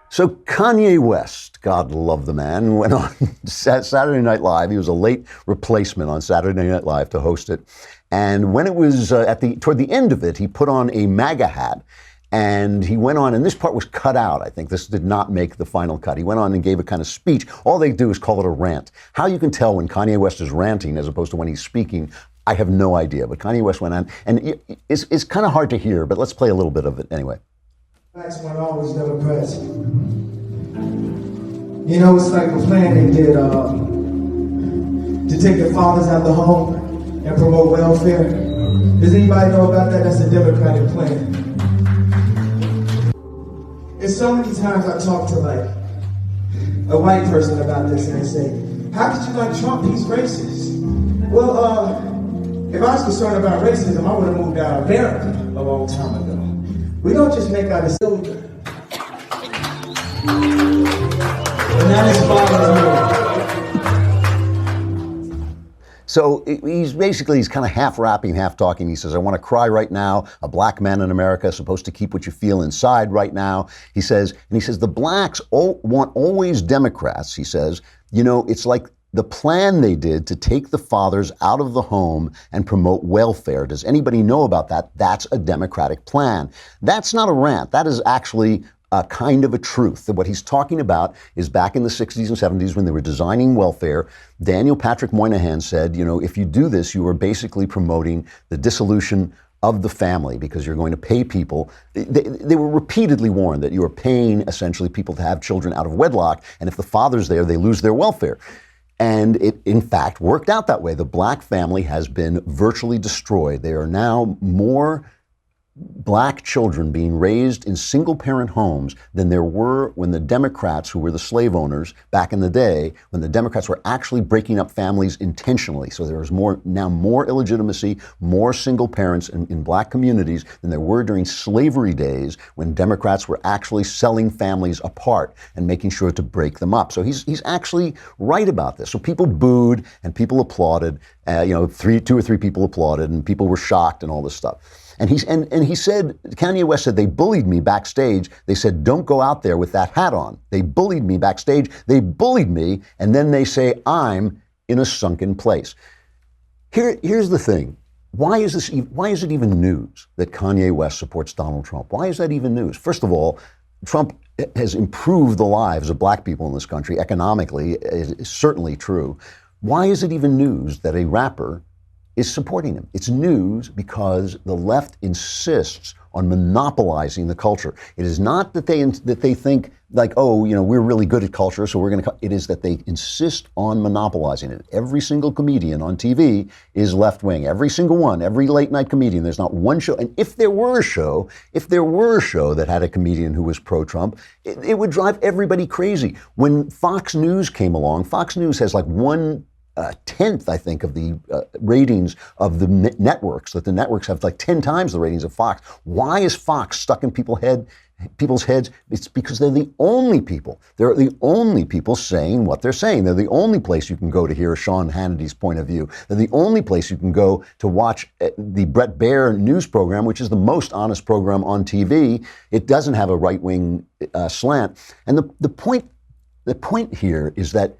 So Kanye West, God love the man, went on Saturday Night Live. He was a late replacement on Saturday Night Live to host it. And when it was toward the end of it, he put on a MAGA hat and he went on, and this part was cut out. I think this did not make the final cut. He went on and gave a kind of speech. All they do is call it a rant. How you can tell when Kanye West is ranting as opposed to when he's speaking, I have no idea. But Kanye West went on, and it's kind of hard to hear, but let's play a little bit of it anyway. Blacks weren't always Democrats. You know, it's like a plan they did to take the fathers out of the home and promote welfare. Does anybody know about that? That's a Democratic plan. And so many times I talk to like a white person about this and they say, how could you like Trump? He's racist. Well, if I was concerned about racism, I would have moved out of America a long time ago. We don't just make out a silver. And that is So he's kind of half rapping, half talking. He says, I want to cry right now. A black man in America is supposed to keep what you feel inside right now. He says, the blacks want always Democrats. He says, you know, it's like the plan they did to take the fathers out of the home and promote welfare. Does anybody know about that? That's a Democratic plan. That's not a rant. That is actually a kind of a truth. That what he's talking about is back in the 60s and 70s when they were designing welfare, Daniel Patrick Moynihan said, you know, if you do this, you are basically promoting the dissolution of the family because you're going to pay people. They were repeatedly warned that you are paying essentially people to have children out of wedlock, and if the father's there, they lose their welfare. And it, in fact, worked out that way. The black family has been virtually destroyed. There are now more black children being raised in single-parent homes than there were when the Democrats, who were the slave owners back in the day, when the Democrats were actually breaking up families intentionally. So there is now more illegitimacy, more single parents in black communities than there were during slavery days when Democrats were actually selling families apart and making sure to break them up. So he's actually right about this. So people booed and people applauded. 2 or 3 people applauded and people were shocked and all this stuff. And he said, Kanye West said, they bullied me backstage. They said, don't go out there with that hat on. They bullied me backstage. They bullied me. And then they say, I'm in a sunken place. Here's the thing. Why is it even news that Kanye West supports Donald Trump? Why is that even news? First of all, Trump has improved the lives of black people in this country economically. Is certainly true. Why is it even news that a rapper is supporting him? It's news because the left insists on monopolizing the culture. It is not that they think like, oh, you know, we're really good at culture, so we're going to. It is that they insist on monopolizing it. Every single comedian on TV is left wing. Every single one. Every late night comedian. There's not one show. And if there were a show that had a comedian who was pro-Trump, it would drive everybody crazy. When Fox News came along, Fox News has like 1/10, I think, of the ratings of the networks, that the networks have like 10 times the ratings of Fox. Why is Fox stuck in people's heads? It's because they're the only people. They're the only people saying what they're saying. They're the only place you can go to hear Sean Hannity's point of view. They're the only place you can go to watch the Bret Baier news program, which is the most honest program on TV. It doesn't have a right-wing slant. And the point here is that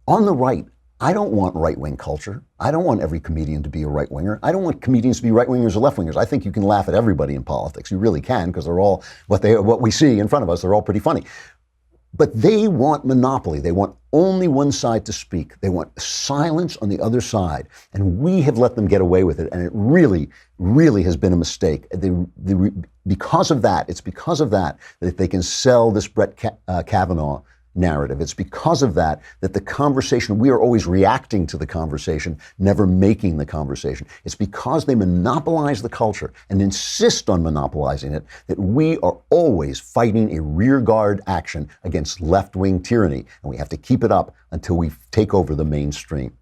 on the right, I don't want right-wing culture. I don't want every comedian to be a right-winger. I don't want comedians to be right-wingers or left-wingers. I think you can laugh at everybody in politics. You really can, because they're all what we see in front of us. They're all pretty funny. But they want monopoly. They want only one side to speak. They want silence on the other side. And we have let them get away with it. And it really, really has been a mistake. Because of that, that they can sell this Brett Kavanaugh narrative. It's because of that the conversation, we are always reacting to the conversation, never making the conversation. It's because they monopolize the culture and insist on monopolizing it that we are always fighting a rearguard action against left-wing tyranny. And we have to keep it up until we take over the mainstream.